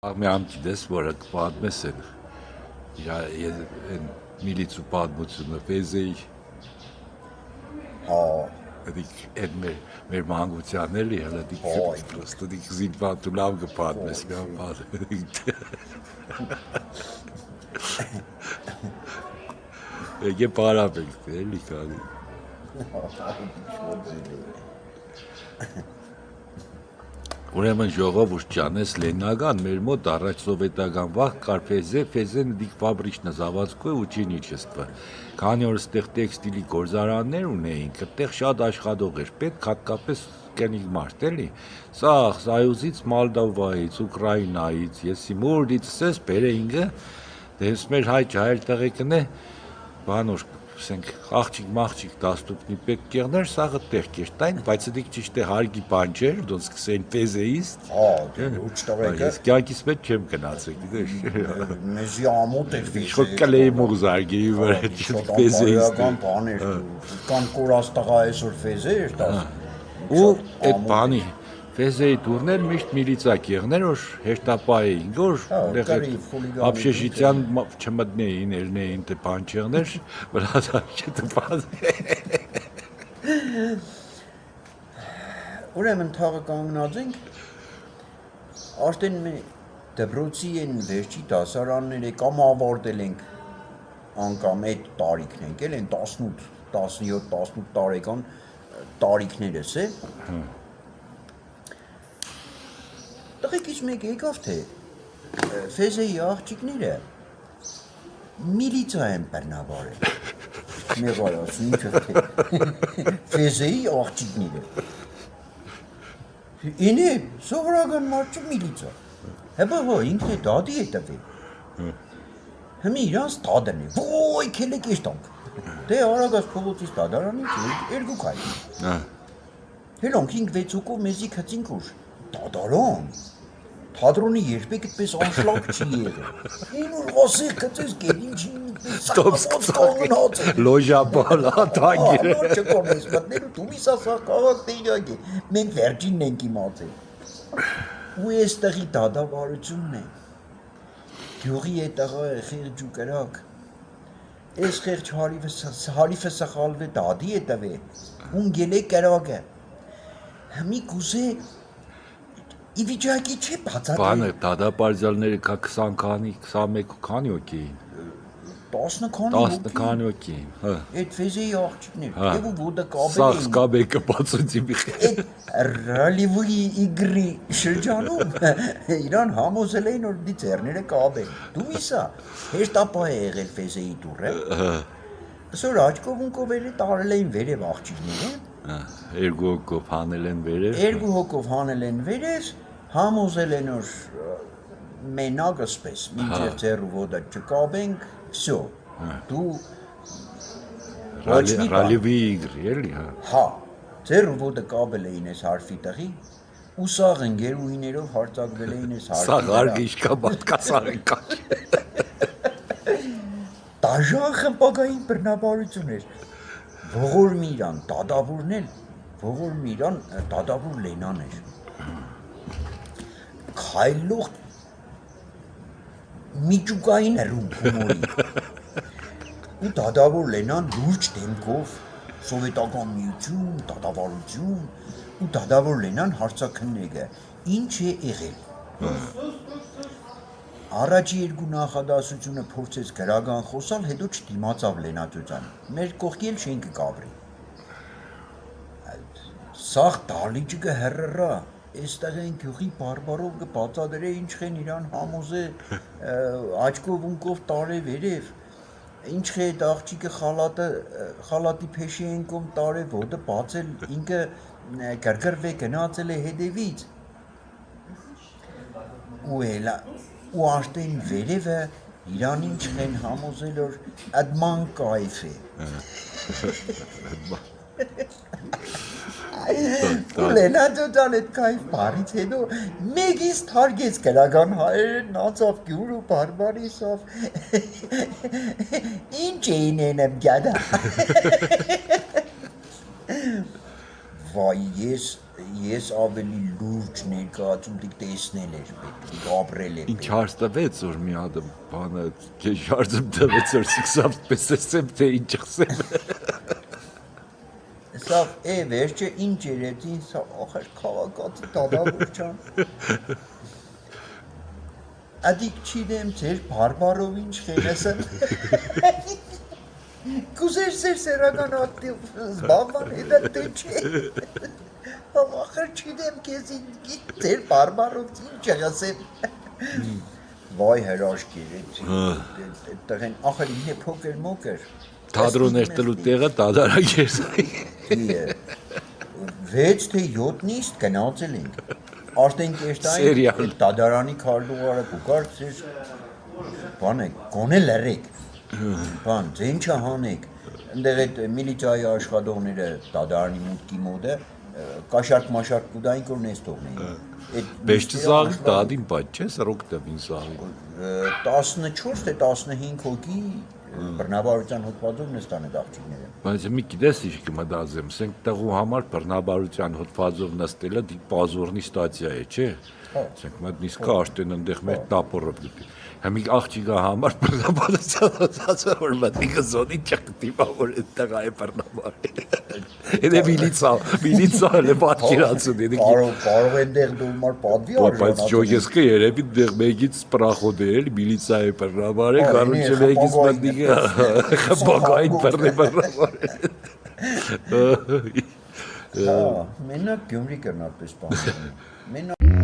Աղմյամ գիտես, որը կպատմես են միլիցու պատմությունը ֆեզեի այդ մեր մանկության էլի հələ դիք զինվատու լավ կպատմես եկե պարապենք էլի կանի Ուրեմն ժողովուրդ ջանես լեննական մեր մոտ առաջ սովետական վաղ կար ֆեզեն դիք ֆաբրիչնա заводской ученичество քանի որ ստեղ տեքստիլի գործարաններ ունեինք այդտեղ շատ աշխատող էր պետք հատկապես կենիկ մարդ էլի սա Սայուզից Մոլդովայից Ուկրաինայից եսի մուրդից էս բերեինք դες մեր հայր տղեկն է բանոր ասենք աղջիկ մաղջիկ դաստուկնի պետք կեղներ սաղը տեղ կերտային բայց դիք ճիշտ է հարգի բան չէր դոնց սկսեին ֆեզեից ոչ տղեկը ես կյանքիս մեջ չեմ գնացել գիտես մեզի ամոթ էր Շոկ կլեի մուզարգի վրա ֆեզեից բաներ կան կորած տղա այսօր ֆեզեր ու այդ բանի ֆեզեի դուրներ միշտ միլիցա կեղներ որ հերթապահեին որ ապշեշիտյան չմտնեին ելնեին թե բանջեղներ վրա չտպած ուրեմն թաղը կանգնած ենք արդեն դպրոցի են վերջի դասարանները կամ ավարտել ենք անգամ այդ տարիքն ենք էլ են 18 17 18 տարեկան տարիքներս է տղեկից մեկ եկավ թե ֆեզեի աղջիկները միլիցա են բռնաբարել մեղարացու ինչը թե ֆեզեի աղջիկները ինե սովորական մարդ միլիցա հəbə հո ինքն է դադի է տվել հիմի իրանց դադն է ոյ քելե կեշտանք դե արագած փողոցից դադարանից երկու քայլ հելոնք 5-6 հոգով մեզի քծինք ուր դադարան Թատրոնի երբեք այդպես անշլակ չի եղել։ Ինչ որ ասել կծես գերին չի Ստոպ լոժա բալա տագիր։ Ոչ կոմես մտնել դու մի սա քաղաք տեյակ է։ Մենք վերջինն ենք իմացել։ Ու այստեղի դադավարությունն է։ Գյուղի է տղա խեղճ ու կրակ։ Այս խեղճ հարիվը սխալվե դադի է տվե։ Ուն գելե կրակը։ Հիմի կուզե Իվիճակի չէ բացատրել։ Բանը դադապարտյալները 20 քանի 21 քանի հոգի էին 10 քանի 10 քանի հոգի էին հա Այդ ֆեզեի աղջիկներ եւ ոդը կաբել Սա սկաբեկը բացուցի մի Այդ ռալիվի իգրի շրջանում իրան համոզել էին որ դի ծերները կաբեն դու իսա հեշտապահ է եղել ֆեզեի դուրը Այսօր աչքով ունկով էլի տարել էին վերև աղջիկները Երկու հոգով հանել են վերև Երկու հոգով հանել են վերև Համոզել են որ մենակ ասպես մինչև ձեռու ոդը չկաբենք всё դու ռալիվի իգրի էլի հա ձեռու ոդը կաբել էին այս հարֆի տղի ու սաղ ընկերուհիներով հարցակվել էին այս հարֆի Սաղ արգի իշկա բատկասաղ են կաչ Դաժան խմպակային բռնաբարություն էր ողոր միրան դադավորն էլ ողոր միրան դադավոր լենան էր Քայլող միջուկային հրում հումորի ու դադավոր լենան լուրջ դեմքով սովետական միություն, դադավարություն ու դադավոր լենան հարցաքննեգը ինչ է եղել Առաջի երկու նախադասությունը փորձեց գրական խոսալ, հետո չդիմացավ լենացության մեր կողքի էլ շենքը կաբրի Սաղ դալիճը կհեռռա Այստեղ են գյուղի բարբարով կբացադրե ինչ են իրան համոզե աչքով ունկով տարե վերև ինչ է այդ աղջիկը խալատի փեշի են կոմ տարե ոդը բացել ինքը գրգրվե գնացել է հետևից ու էլա ու աշտեն վերևը իրան ինչ են համոզել որ ադման կայֆ է Լենացության այդ կայֆ բարից հետո մեգից թարգեց գրական հայերեն նացավ գյուր ու բարբարիսավ Ինչ էին ենեմ գյադա Վայ, ես ավելի լուրջ ներկայացում դիք տեսնել էր պետք, ապրել է Ինչ հարց տվեց, որ մի հատ բանը քեզ շարժում տվեց, որ սկսավ տեսեմ, թե ինչ խսեմ։ Սա վերջը ինչ երեցին, սա ախր քաղաքացի դադարության։ Ադիք չիդեմ ձեր բարբարով ինչ խենեսեմ։ Կուզեր սերական ակտիվ զբաղման հետը թե չէ։ Ախր չիդեմ քեզ ձեր բարբարով ինչ եղասեմ։ Վայ հրաշքիր է։ Տղեն ախր ինձ է փոքր մոքր։ Թատրոններ տլու տեղը դադարակերսայի։ 6 թե 7 նիստ գնացել ենք։ Արդեն Սերիալ։ կեշտային դադարանի քարտուղարը կուկար ձեր բան է, գոնե լրեք։ Բան, ձեն չհանեք։ Այնտեղ այդ միլիցիայի աշխատողները դադարանի մուտքի մոտ է կաշարք-մաշարք կուդային որ նես թողնեին։ Բեշտի սաղի դադին պատ չէ, սրոք տվին սաղի։ 14 թե 15 հոգի բռնաբարության հոդվածով նստան այդ աղջիկները։ Բայց մի գիտես ինչ կմտածեմ, սենք տղու համար բռնաբարության հոդվածով նստելը դի պազորնի ստացիա է, չէ։ Սենք մատ նիսկա աշտեն ընդեղ մեր տապորով դի։ Համի աղջիկա համար բռնաբարության հոդվածը որ մտիկը զոնի չկտի որ այդտեղ է բռնաբար։ Էդե միլիցա է պատկերացուն էդի։ Կարող են դեղ դուրմար պատվի արժանացել։ Բայց ճոգեսկը երևի դեղ մեգից սպրախոդ էր, միլիցայի բռնաբար է, կարունչը մեգից մտիկը խմբակային բռնաբար։ Մենակ Գյումրի կրնապես բան։ Մենակ